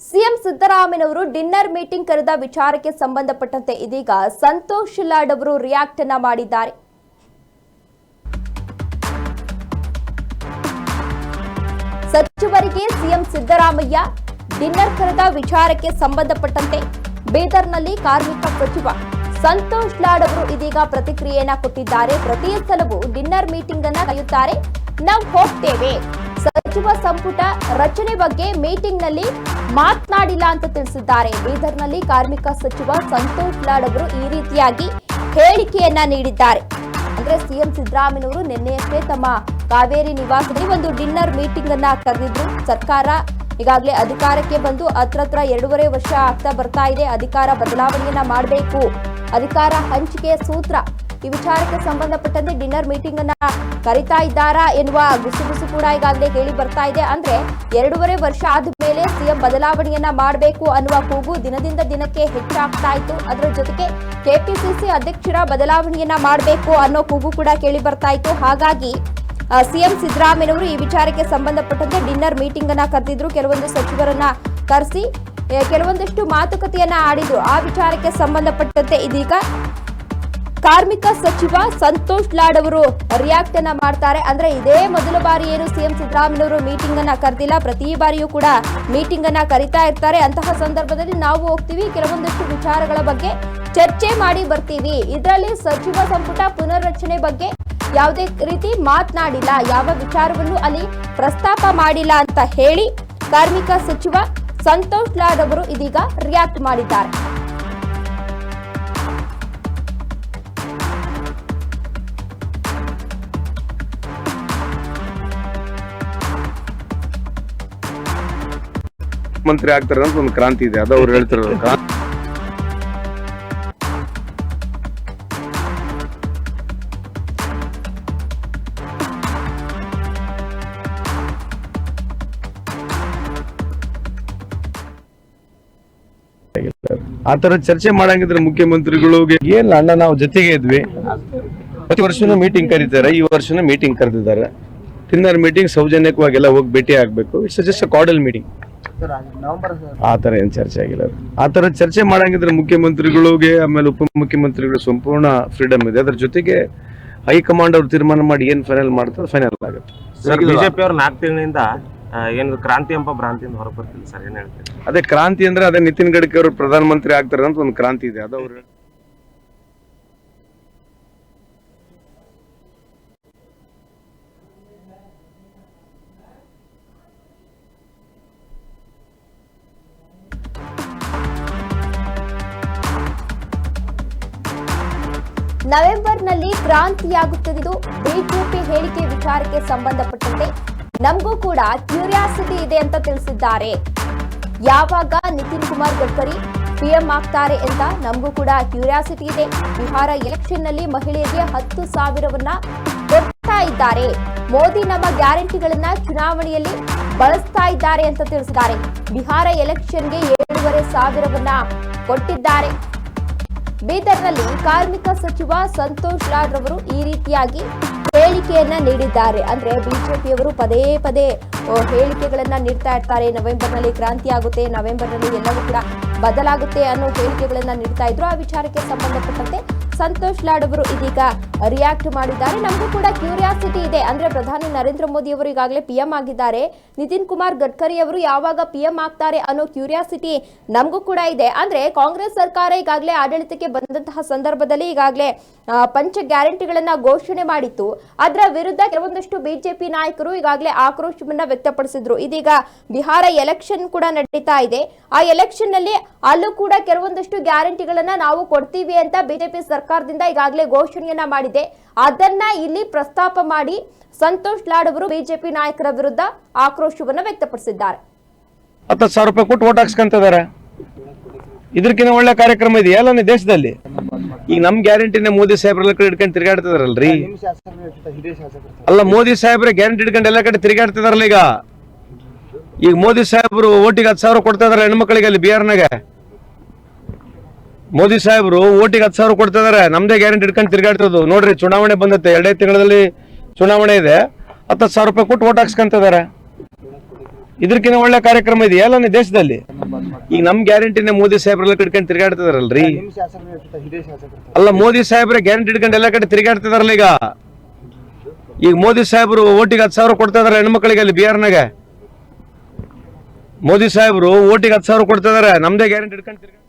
CM ಸಿದ್ದರಾಮಯ್ಯನವರು dinner meeting ಕರೆದ ವಿಚಾರಕ್ಕೆ ಸಂಬಂಧಪಟ್ಟಂತೆ ಇದೀಗ ಸಂತೋಷ್ ಲಾಡ್ ಅವರು ರಿಯಾಕ್ಟ್ ಅನ್ನ ಮಾಡಿದ್ದಾರೆ. ಸಚಿವರಿಗೆ ಸಿಎಂ ಸಿದ್ದರಾಮಯ್ಯ ಡಿನ್ನರ್ ಕರೆದ ವಿಚಾರಕ್ಕೆ ಸಂಬಂಧಪಟ್ಟಂತೆ ಬೀದರ್ನಲ್ಲಿ ಕಾರ್ಮಿಕ ಸಚಿವ ಸಂತೋಷ್ ಲಾಡ್ ಅವರು ಇದೀಗ ಪ್ರತಿಕ್ರಿಯೆಯನ್ನ ಕೊಟ್ಟಿದ್ದಾರೆ. ಪ್ರತಿ ಸಲವೂ ಡಿನ್ನರ್ ಮೀಟಿಂಗ್ ಅನ್ನ ಕರೆಯುತ್ತಾರೆ, ನಾವು ಹೋಗ್ತೇವೆ. ಸಚಿವ ಸಂಪುಟ ರಚನೆ ಬಗ್ಗೆ ಮೀಟಿಂಗ್ ನಲ್ಲಿ ಮಾತನಾಡಿಲ್ಲ ಅಂತ ತಿಳಿಸಿದ್ದಾರೆ. ಬೀದರ್ನಲ್ಲಿ ಕಾರ್ಮಿಕ ಸಚಿವ ಸಂತೋಷ್ ಲಾಡ್ ಅವರು ಈ ರೀತಿಯಾಗಿ ಹೇಳಿಕೆಯನ್ನ ನೀಡಿದ್ದಾರೆ. ಅಂದ್ರೆ ಸಿಎಂ ಸಿದ್ದರಾಮಯ್ಯನವರು ನಿನ್ನೆಯಷ್ಟೇ ತಮ್ಮ ಕಾವೇರಿ ನಿವಾಸದಲ್ಲಿ ಒಂದು ಡಿನ್ನರ್ ಮೀಟಿಂಗ್ ಅನ್ನ ಕರೆದಿದ್ರು. ಸರ್ಕಾರ ಈಗಾಗಲೇ ಅಧಿಕಾರಕ್ಕೆ ಬಂದು ಹತ್ರ 2.5 ವರ್ಷ ಆಗ್ತಾ ಬರ್ತಾ ಇದೆ. ಅಧಿಕಾರ ಬದಲಾವಣೆಯನ್ನ ಮಾಡಬೇಕು, ಅಧಿಕಾರ ಹಂಚಿಕೆಯ ಸೂತ್ರ, ಈ ವಿಚಾರಕ್ಕೆ ಸಂಬಂಧಪಟ್ಟಂತೆ ಡಿನ್ನರ್ ಮೀಟಿಂಗ್ ಅನ್ನ ಕರೀತಾ ಇದ್ದಾರಾ ಎನ್ನುವ ಗುಸುಗುಸು ಕೂಡ ಈಗಾಗಲೇ ಕೇಳಿ ಬರ್ತಾ ಇದೆ. ಅಂದ್ರೆ 2.5 ವರ್ಷ ಆದ ಮೇಲೆ ಸಿಎಂ ಬದಲಾವಣೆಯನ್ನ ಮಾಡಬೇಕು ಅನ್ನುವ ಕೂಗು ದಿನದಿಂದ ದಿನಕ್ಕೆ ಹೆಚ್ಚಾಗ್ತಾ ಇತ್ತು. ಅದರ ಜೊತೆಗೆ ಕೆಪಿಸಿಸಿ ಅಧ್ಯಕ್ಷರ ಬದಲಾವಣೆಯನ್ನ ಮಾಡಬೇಕು ಅನ್ನೋ ಕೂಗು ಕೂಡ ಕೇಳಿ ಬರ್ತಾ ಇತ್ತು. ಹಾಗಾಗಿ ಸಿಎಂ ಸಿದ್ದರಾಮಯ್ಯನವರು ಈ ವಿಚಾರಕ್ಕೆ ಸಂಬಂಧಪಟ್ಟಂತೆ ಡಿನ್ನರ್ ಮೀಟಿಂಗ್ ಅನ್ನ ಕರೆದಿದ್ರು. ಕೆಲವೊಂದು ಸಚಿವರನ್ನ ಕರೆಸಿ ಕೆಲವೊಂದಷ್ಟು ಮಾತುಕತೆಯನ್ನ ಆಡಿದ್ರು. ಆ ವಿಚಾರಕ್ಕೆ ಸಂಬಂಧಪಟ್ಟಂತೆ ಇದೀಗ ಕಾರ್ಮಿಕ ಸಚಿವ ಸಂತೋಷ್ ಲಾಡ್ ಅವರು ರಿಯಾಕ್ಟ್ ಅನ್ನ ಮಾಡ್ತಾರೆ. ಅಂದ್ರೆ ಇದೇ ಮೊದಲ ಬಾರಿ ಏನು ಸಿಎಂ ಸಿದ್ದರಾಮಯ್ಯನವರು ಮೀಟಿಂಗ್ ಅನ್ನ ಕರೆದಿಲ್ಲ, ಪ್ರತಿ ಬಾರಿಯೂ ಕೂಡ ಮೀಟಿಂಗ್ ಅನ್ನ ಕರೀತಾ ಇರ್ತಾರೆ. ಅಂತಹ ಸಂದರ್ಭದಲ್ಲಿ ನಾವು ಹೋಗ್ತೀವಿ, ಕೆಲವೊಂದಷ್ಟು ವಿಚಾರಗಳ ಬಗ್ಗೆ ಚರ್ಚೆ ಮಾಡಿ ಬರ್ತೀವಿ. ಇದರಲ್ಲಿ ಸಚಿವ ಸಂಪುಟ ಪುನರ್ರಚನೆ ಬಗ್ಗೆ ಯಾವುದೇ ರೀತಿ ಮಾತನಾಡಿಲ್ಲ, ಯಾವ ವಿಚಾರವನ್ನು ಅಲ್ಲಿ ಪ್ರಸ್ತಾಪ ಮಾಡಿಲ್ಲ ಅಂತ ಹೇಳಿ ಕಾರ್ಮಿಕ ಸಚಿವ ಸಂತೋಷ್ ಲಾಡ್ ಅವರು ಇದೀಗ ರಿಯಾಕ್ಟ್ ಮಾಡಿದ್ದಾರೆ. ಮಂತ್ರಿ ಆಗ್ತಾರೆ ಅಂತ ಒಂದು ಕ್ರಾಂತಿ ಇದೆ, ಅದು ಅವ್ರು ಹೇಳ್ತಿರೋದು. ಆತರ ಚರ್ಚೆ ಮಾಡಂಗಿದ್ರೆ ಮುಖ್ಯಮಂತ್ರಿಗಳಿಗೆ ಏನ್ ಅಣ್ಣ, ನಾವು ಜೊತೆಗೆ ಇದ್ವಿ, ಪ್ರತಿ ವರ್ಷನೂ ಮೀಟಿಂಗ್ ಕರೀತಾರೆ, ಈ ವರ್ಷನೂ ಮೀಟಿಂಗ್ ಕರೆದಿದ್ದಾರೆ. ಡಿನ್ನರ್ ಮೀಟಿಂಗ್ ಸೌಜನ್ಯಕವಾಗೆಲ್ಲ ಹೋಗಿ ಭೇಟಿ ಆಗ್ಬೇಕು. It's just a cordial meeting. ಆತರ ಏನ್ ಚರ್ಚೆ ಆಗಿಲ್ಲ. ಆತರ ಚರ್ಚೆ ಮಾಡಂಗಿದ್ರೆ ಮುಖ್ಯಮಂತ್ರಿಗಳಿಗೆ ಆಮೇಲೆ ಉಪಮುಖ್ಯಮಂತ್ರಿಗಳು ಸಂಪೂರ್ಣ ಫ್ರೀಡಮ್ ಇದೆ. ಅದ್ರ ಜೊತೆಗೆ ಹೈಕಮಾಂಡ್ ಅವ್ರು ತೀರ್ಮಾನ ಮಾಡಿ ಏನ್ ಫೈನಲ್ ಮಾಡ್ತಾರೆ ಫೈನಲ್ ಆಗುತ್ತೆ. ಬಿಜೆಪಿ ಅವ್ರು 4 ತಿಂಗಳಿಂದ ಏನು ಕ್ರಾಂತಿ ಎಂಬ ಭ್ರಾಂತಿಯಿಂದ ಹೊರ ಬರ್ತಿಲ್ಲ ಸರ್, ಏನ್ ಹೇಳ್ತೀವಿ? ಅದೇ ಕ್ರಾಂತಿ ಅಂದ್ರೆ ಅದೇ ನಿತಿನ್ ಗಡ್ಕರಿ ಅವರು ಪ್ರಧಾನಮಂತ್ರಿ ಆಗ್ತಾರೆ ಅಂತ ಒಂದು ಕ್ರಾಂತಿ ಇದೆ, ಅದು ಅವ್ರು. ನವೆಂಬರ್ನಲ್ಲಿ ಕ್ರಾಂತಿಯಾಗುತ್ತಿದ್ದು ಬಿಜೆಪಿ ಹೇಳಿಕೆ ವಿಚಾರಕ್ಕೆ ಸಂಬಂಧಪಟ್ಟಂತೆ ನಮಗೂ ಕೂಡ ಕ್ಯೂರಿಯಾಸಿಟಿ ಇದೆ ಅಂತ ತಿಳಿಸಿದ್ದಾರೆ. ಯಾವಾಗ ನಿತಿನ್ ಕುಮಾರ್ ಗಡ್ಕರಿ ಪಿಎಂ ಆಗ್ತಾರೆ ಅಂತ ನಮಗೂ ಕೂಡ ಕ್ಯೂರಿಯಾಸಿಟಿ ಇದೆ. ಬಿಹಾರ ಎಲೆಕ್ಷನ್ ನಲ್ಲಿ ಮಹಿಳೆಯರಿಗೆ 10,000ವನ್ನ ಕೊಡ್ತಾ ಇದ್ದಾರೆ. ಮೋದಿ ನಮ್ಮ ಗ್ಯಾರಂಟಿಗಳನ್ನ ಚುನಾವಣೆಯಲ್ಲಿ ಬಳಸ್ತಾ ಇದ್ದಾರೆ ಅಂತ ತಿಳಿಸಿದ್ದಾರೆ. ಬಿಹಾರ ಎಲೆಕ್ಷನ್ಗೆ 7,500ವನ್ನ ಕೊಟ್ಟಿದ್ದಾರೆ. ಬೀದರ್ನಲ್ಲಿ ಕಾರ್ಮಿಕ ಸಚಿವ ಸಂತೋಷ್ ಲಾಡ್ ಅವರು ಈ ರೀತಿಯಾಗಿ ಹೇಳಿಕೆಯನ್ನ ನೀಡಿದ್ದಾರೆ. ಅಂದ್ರೆ ಬಿಜೆಪಿಯವರು ಪದೇ ಪದೇ ಹೇಳಿಕೆಗಳನ್ನ ನೀಡ್ತಾ ಇರ್ತಾರೆ. ನವೆಂಬರ್ನಲ್ಲಿ ಕ್ರಾಂತಿ ಆಗುತ್ತೆ, ನವೆಂಬರ್ನಲ್ಲಿ ಎಲ್ಲವೂ ಕೂಡ ಬದಲಾಗುತ್ತೆ ಅನ್ನೋ ಹೇಳಿಕೆಗಳನ್ನ ನೀಡ್ತಾ ಇದ್ರು. ಆ ವಿಚಾರಕ್ಕೆ ಸಂಬಂಧಪಟ್ಟಂತೆ ಸಂತೋಷ್ ಲಾಡ್ ಅವರು ಇದೀಗ ರಿಯಾಕ್ಟ್ ಮಾಡಿದ್ದಾರೆ. ನಮಗೂ ಕೂಡ ಕ್ಯೂರಿಯಾಸಿಟಿ ಇದೆ. ಅಂದ್ರೆ ಪ್ರಧಾನಿ ನರೇಂದ್ರ ಮೋದಿ ಅವರು ಈಗಾಗಲೇ ಪಿಎಂ ಆಗಿದ್ದಾರೆ, ನಿತಿನ್ ಕುಮಾರ್ ಗಡ್ಕರಿ ಅವರು ಯಾವಾಗ ಪಿಎಂ ಆಗ್ತಾರೆ ಅನ್ನೋ ಕ್ಯೂರಿಯಾಸಿಟಿ ನಮಗೂ ಕೂಡ ಇದೆ. ಅಂದ್ರೆ ಕಾಂಗ್ರೆಸ್ ಸರ್ಕಾರ ಈಗಾಗಲೇ ಆಡಳಿತಕ್ಕೆ ಬಂದಂತಹ ಸಂದರ್ಭದಲ್ಲಿ ಈಗಾಗಲೇ ಪಂಚ ಗ್ಯಾರಂಟಿಗಳನ್ನ ಘೋಷಣೆ ಮಾಡಿತ್ತು. ಅದರ ವಿರುದ್ಧ ಕೆಲವೊಂದಷ್ಟು ಬಿಜೆಪಿ ನಾಯಕರು ಈಗಾಗಲೇ ಆಕ್ರೋಶವನ್ನ ವ್ಯಕ್ತಪಡಿಸಿದ್ರು. ಇದೀಗ ಬಿಹಾರ ಎಲೆಕ್ಷನ್ ಕೂಡ ನಡೀತಾ ಇದೆ. ಆ ಎಲೆಕ್ಷನ್ ನಲ್ಲಿ ಅಲ್ಲೂ ಕೂಡ ಕೆಲವೊಂದಷ್ಟು ಗ್ಯಾರಂಟಿಗಳನ್ನ ನಾವು ಕೊಡ್ತೀವಿ ಅಂತ ಬಿಜೆಪಿ ಸರ್ಕಾರದಿಂದ ಈಗಾಗಲೇ ಘೋಷಣೆಯನ್ನ ಮಾಡಿದೆ. ಅದನ್ನ ಇಲ್ಲಿ ಪ್ರಸ್ತಾಪ ಮಾಡಿ ಸಂತೋಷ್ ಲಾಡ್ ಅವರು ಬಿಜೆಪಿ ನಾಯಕರ ವಿರುದ್ಧ ಆಕ್ರೋಶವನ್ನ ವ್ಯಕ್ತಪಡಿಸಿದ್ದಾರೆ. 10,000 ರೂಪಾಯಿ ಕೊಟ್ಟು ಓಟ್ ಹಾಕ್ಸ್ಕೊಂತಿದ್ದಾರೆ. ಇದಕ್ಕಿಂತ ಒಳ್ಳೆ ಕಾರ್ಯಕ್ರಮ ಇದೆ ಎಲ್ಲ ದೇಶದಲ್ಲಿ. ಈಗ ನಮ್ ಗ್ಯಾರಂಟಿನ ಮೋದಿ ಸಾಹೇಬ್ರೆಲ್ಲ ಕಡೆ ಹಿಡ್ಕೊಂಡು ತಿರ್ಗಾಡ್ತಿದಾರಲ್ರಿ. ಅಲ್ಲ, ಮೋದಿ ಸಾಹೇಬ್ರೆ ಗ್ಯಾರಂಟಿ ಹಿಡ್ಕೊಂಡು ಎಲ್ಲ ಕಡೆ ತಿರ್ಗಾಡ್ತಿದಾರಲ್ಲ. ಈಗ ಮೋದಿ ಸಾಹೇಬ್ರು ಓಟಿಗೆ 10,000 ಕೊಡ್ತಾ ಇದಾರೆ ಹೆಣ್ಮಕ್ಳಿಗೆ. ಅಲ್ಲಿ ಬಿಹಾರ್ನಾಗ ಮೋದಿ ಸಾಹೇಬ್ರು ಓಟಿಗೆ 10,000 ಕೊಡ್ತಾ ಇದಾರೆ. ನಮ್ದೇ ಗ್ಯಾರಂಟಿ ಹಿಡ್ಕೊಂಡು ತಿರ್ಗಾಡ್ತಿರೋದು ನೋಡ್ರಿ. ಚುನಾವಣೆ ಬಂದತ್ತೆ, 2 ತಿಂಗಳಲ್ಲಿ ಚುನಾವಣೆ ಇದೆ. 10,000 ರೂಪಾಯಿ ಕೊಟ್ಟು ಓಟ್ ಹಾಕ್ಸ್ಕೊಂತಿದಾರೆ. ಇದಕ್ಕಿಂತ ಒಳ್ಳೆ ಕಾರ್ಯಕ್ರಮ ಇದೆ ಎಲ್ಲ ದೇಶದಲ್ಲಿ. ಈಗ ನಮ್ ಗ್ಯಾರಂಟಿನ ಮೋದಿ ಸಾಹೇಬ್ರೆಲ್ಲ ಕಟ್ಕೊಂಡು ತಿರ್ಗಾಡ್ತಿದಾರಲ್ರಿ. ಅಲ್ಲ, ಮೋದಿ ಸಾಹೇಬ್ರೆ ಗ್ಯಾರಂಟಿ ಇಟ್ಕೊಂಡು ಎಲ್ಲ ಕಡೆ ತಿರ್ಗಾಡ್ತಿದಾರಲ್ಲ. ಈಗ ಮೋದಿ ಸಾಹೇಬ್ರು ಓಟಿಗೆ 10,000 ಕೊಡ್ತಾ ಇದಾರೆ ಹೆಣ್ಮಕ್ಳಿಗೆ. ಅಲ್ಲಿ ಬಿಹಾರ್ನಾಗ ಮೋದಿ ಸಾಹೇಬ್ರು ಓಟಿಗೆ 10,000 ಕೊಡ್ತಾ ಇದಾರೆ. ನಮ್ದೇ ಗ್ಯಾರಂಟಿ ಇಟ್ಕೊಂಡು ತಿರ್ಗಾಡ್ತಾರೆ.